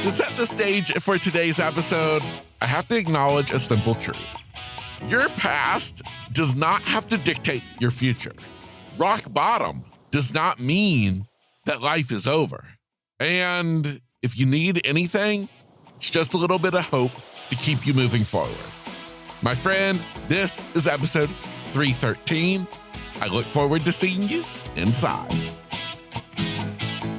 To set the stage for today's episode, I have to acknowledge a simple truth. Your past does not have to dictate your future. Rock bottom does not mean that life is over. And if you need anything, it's just a little bit of hope to keep you moving forward. My friend, this is episode 313. I look forward to seeing you inside.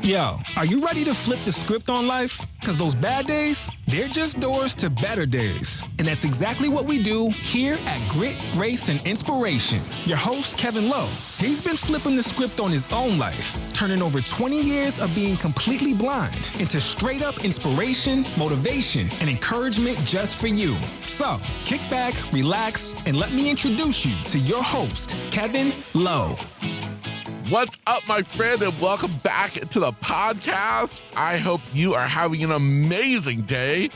Yo, are you ready to flip the script on life? Because those bad days, they're just doors to better days. And that's exactly what we do here at Grit, Grace, and Inspiration. Your host, Kevin Lowe, he's been flipping the script on his own life, turning over 20 years of being completely blind into straight up inspiration, motivation, and encouragement just for you. So, kick back, relax, and let me introduce you to your host, Kevin Lowe. What's up, my friend, and welcome back to the podcast. I hope you are having an amazing day.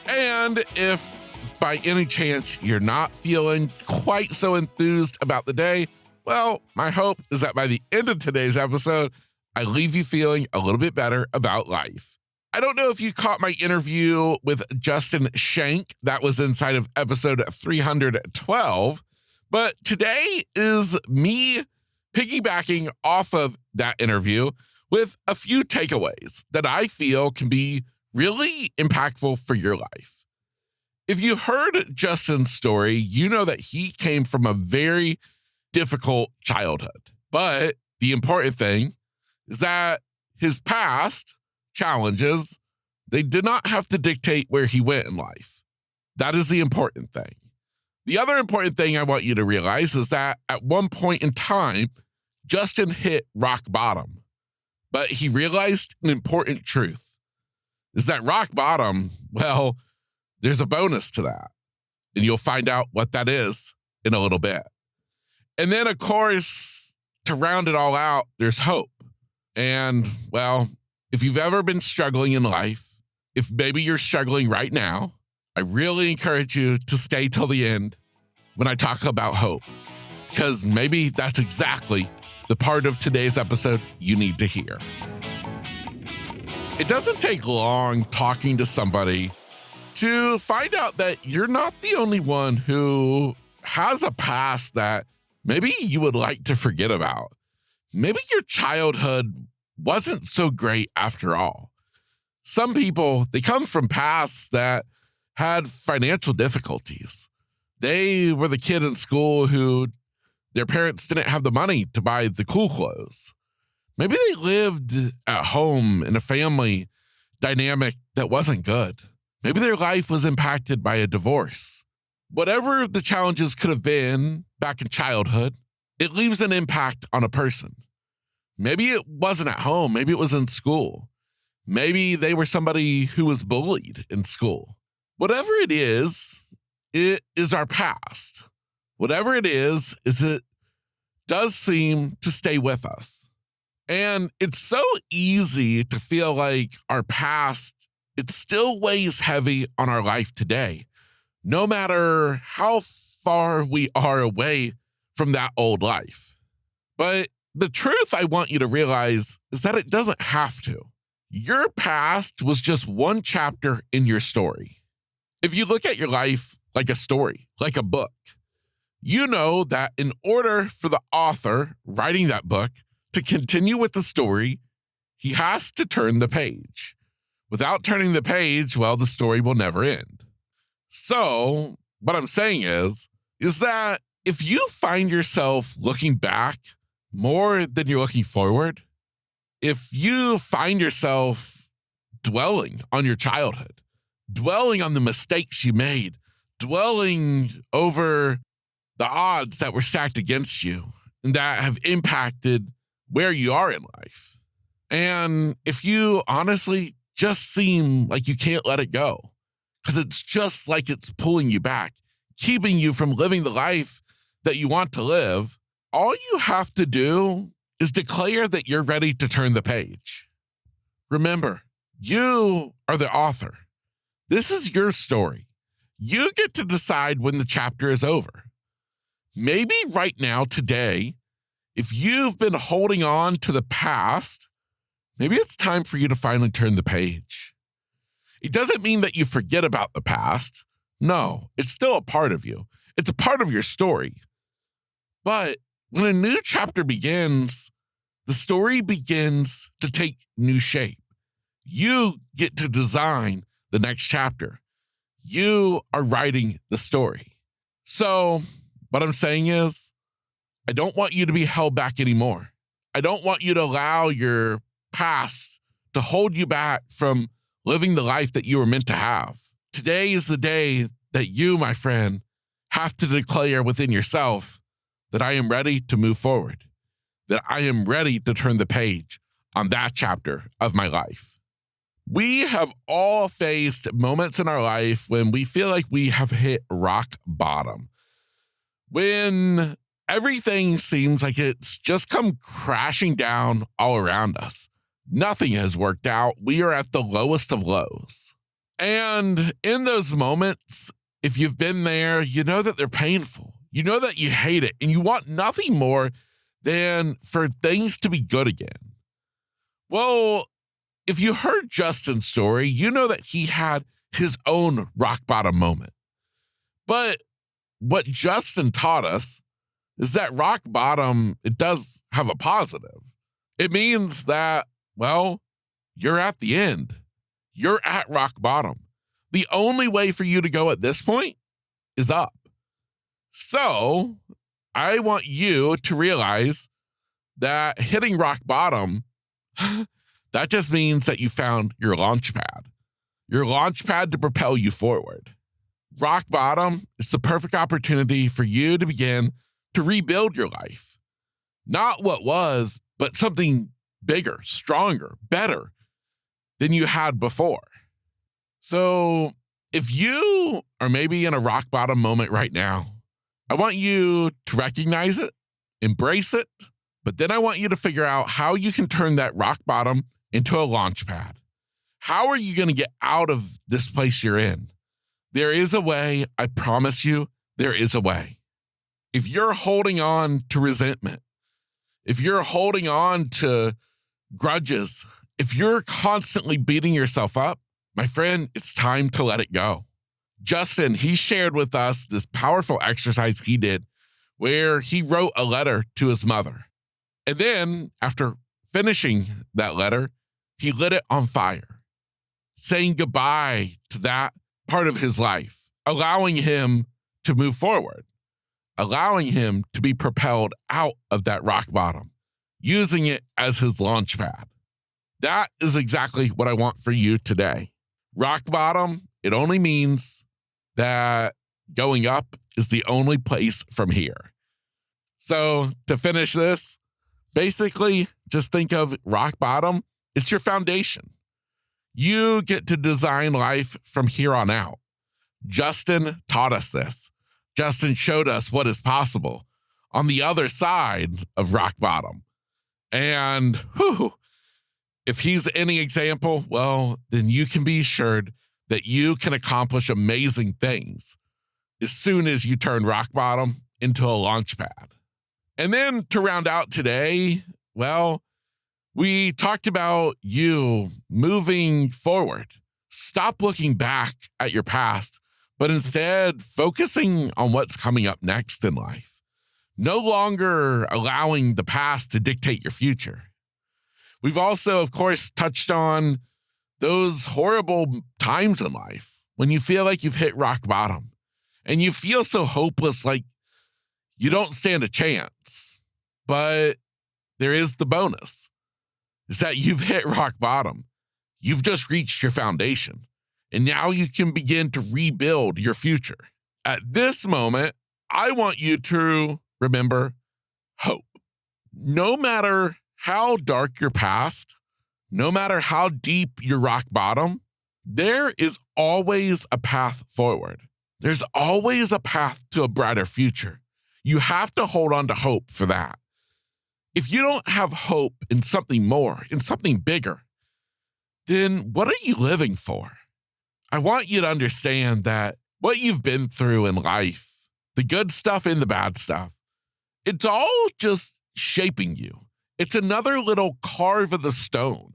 And if by any chance you're not feeling quite so enthused about the day, well, my hope is that by the end of today's episode, I leave you feeling a little bit better about life. I don't know if you caught my interview with Justin Shank. That was inside of episode 312. But today is me piggybacking off of that interview with a few takeaways that I feel can be really impactful for your life. If you heard Justin's story, you know that he came from a very difficult childhood. But the important thing is that his past challenges, they did not have to dictate where he went in life. That is the important thing. The other important thing I want you to realize is that at one point in time, Justin hit rock bottom, but he realized an important truth is that rock bottom, well, there's a bonus to that, and you'll find out what that is in a little bit. And then, of course, to round it all out, there's hope. And, well, if you've ever been struggling in life, if maybe you're struggling right now, I really encourage you to stay till the end when I talk about hope, because maybe that's exactly the part of today's episode you need to hear. It doesn't take long talking to somebody to find out that you're not the only one who has a past that maybe you would like to forget about. Maybe your childhood wasn't so great after all. Some people, they come from pasts that had financial difficulties. They were the kid in school who their parents didn't have the money to buy the cool clothes. Maybe they lived at home in a family dynamic that wasn't good. Maybe their life was impacted by a divorce. Whatever the challenges could have been back in childhood, it leaves an impact on a person. Maybe it wasn't at home. Maybe it was in school. Maybe they were somebody who was bullied in school. Whatever it is our past. Whatever it is it does seem to stay with us. And it's so easy to feel like our past, it still weighs heavy on our life today, no matter how far we are away from that old life. But the truth I want you to realize is that it doesn't have to. Your past was just one chapter in your story. If you look at your life like a story, like a book, you know that in order for the author writing that book to continue with the story, he has to turn the page. Without turning the page, well, the story will never end. So what I'm saying is that if you find yourself looking back more than you're looking forward, if you find yourself dwelling on your childhood, dwelling on the mistakes you made, dwelling over the odds that were stacked against you and that have impacted where you are in life. And if you honestly just seem like you can't let it go, because it's just like it's pulling you back, keeping you from living the life that you want to live, all you have to do is declare that you're ready to turn the page. Remember, you are the author. This is your story. You get to decide when the chapter is over. Maybe right now, today, if you've been holding on to the past, maybe it's time for you to finally turn the page. It doesn't mean that you forget about the past. No, it's still a part of you. It's a part of your story. But when a new chapter begins, the story begins to take new shape. You get to design the next chapter. You are writing the story. So what I'm saying is, I don't want you to be held back anymore. I don't want you to allow your past to hold you back from living the life that you were meant to have. Today is the day that you, my friend, have to declare within yourself that I am ready to move forward, that I am ready to turn the page on that chapter of my life. We have all faced moments in our life when we feel like we have hit rock bottom, when everything seems like it's just come crashing down all around us. Nothing has worked out. We are at the lowest of lows. And in those moments, if you've been there, you know that they're painful. You know that you hate it, and you want nothing more than for things to be good again. Well, if you heard Justin's story, you know that he had his own rock bottom moment. But what Justin taught us is that rock bottom, it does have a positive. It means that, well, you're at the end. You're at rock bottom. The only way for you to go at this point is up. So I want you to realize that hitting rock bottom, that just means that you found your launch pad to propel you forward. Rock bottom is the perfect opportunity for you to begin to rebuild your life. Not what was, but something bigger, stronger, better than you had before. So if you are maybe in a rock bottom moment right now, I want you to recognize it, embrace it, but then I want you to figure out how you can turn that rock bottom into a launch pad. How are you going to get out of this place you're in? There is a way. I promise you, there is a way. If you're holding on to resentment, if you're holding on to grudges, if you're constantly beating yourself up, my friend, it's time to let it go. Justin, he shared with us this powerful exercise he did where he wrote a letter to his mother. And then after finishing that letter, he lit it on fire, saying goodbye to that part of his life, allowing him to move forward, allowing him to be propelled out of that rock bottom, using it as his launch pad. That is exactly what I want for you today. Rock bottom, it only means that going up is the only place from here. So to finish this, basically just think of rock bottom. It's your foundation. You get to design life from here on out. Justin taught us this. Justin showed us what is possible on the other side of rock bottom. And if he's any example, well, then you can be assured that you can accomplish amazing things as soon as you turn rock bottom into a launch pad. And then to round out today, well, we talked about you moving forward. Stop looking back at your past, but instead focusing on what's coming up next in life. No longer allowing the past to dictate your future. We've also, of course, touched on those horrible times in life when you feel like you've hit rock bottom and you feel so hopeless, like you don't stand a chance. But there is the bonus, is that you've hit rock bottom. You've just reached your foundation, and now you can begin to rebuild your future. At this moment, I want you to remember hope. No matter how dark your past, no matter how deep your rock bottom, there is always a path forward. There's always a path to a brighter future. You have to hold on to hope for that. If you don't have hope in something more, in something bigger, then what are you living for? I want you to understand that what you've been through in life, the good stuff and the bad stuff, it's all just shaping you. It's another little carve of the stone,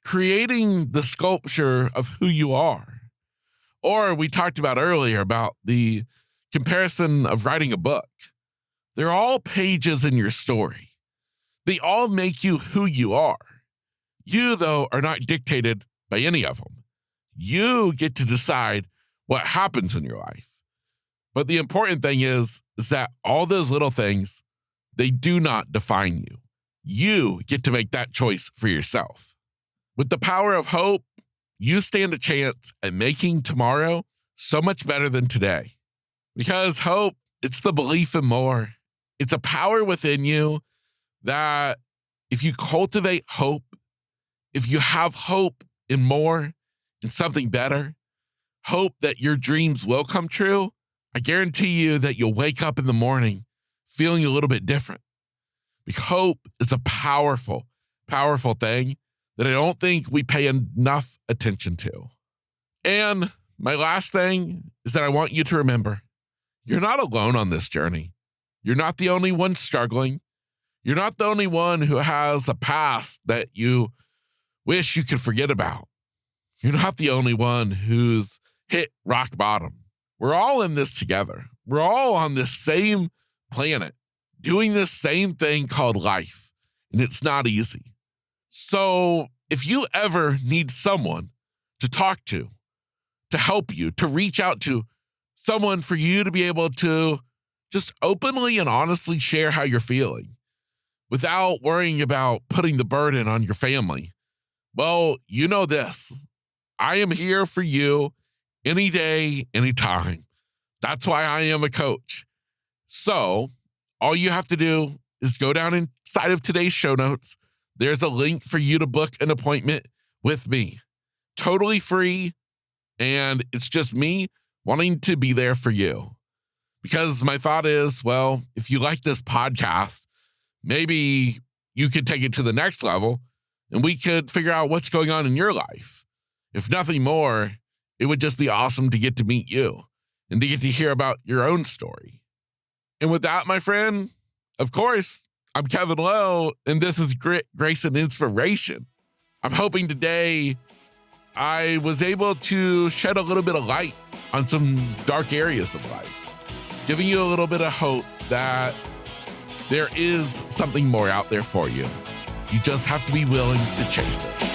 creating the sculpture of who you are. Or we talked about earlier about the comparison of writing a book. They're all pages in your story. They all make you who you are. You, though, are not dictated by any of them. You get to decide what happens in your life. But the important thing is that all those little things, they do not define you. You get to make that choice for yourself. With the power of hope, you stand a chance at making tomorrow so much better than today. Because hope, it's the belief in more. It's a power within you that if you cultivate hope, if you have hope in more, in something better, hope that your dreams will come true, I guarantee you that you'll wake up in the morning feeling a little bit different. Because hope is a powerful, powerful thing that I don't think we pay enough attention to. And my last thing is that I want you to remember, you're not alone on this journey. You're not the only one struggling. You're not the only one who has a past that you wish you could forget about. You're not the only one who's hit rock bottom. We're all in this together. We're all on this same planet, doing this same thing called life, and it's not easy. So if you ever need someone to talk to help you, to reach out to someone for you to be able to just openly and honestly share how you're feeling without worrying about putting the burden on your family, well, you know this. I am here for you any day, anytime. That's why I am a coach. So all you have to do is go down inside of today's show notes. There's a link for you to book an appointment with me. Totally free. And it's just me wanting to be there for you. Because my thought is, well, if you like this podcast, maybe you could take it to the next level and we could figure out what's going on in your life. If nothing more, it would just be awesome to get to meet you and to get to hear about your own story. And with that, my friend, of course, I'm Kevin Lowe, and this is Grit, Grace, and Inspiration. I'm hoping today I was able to shed a little bit of light on some dark areas of life, giving you a little bit of hope that there is something more out there for you. You just have to be willing to chase it.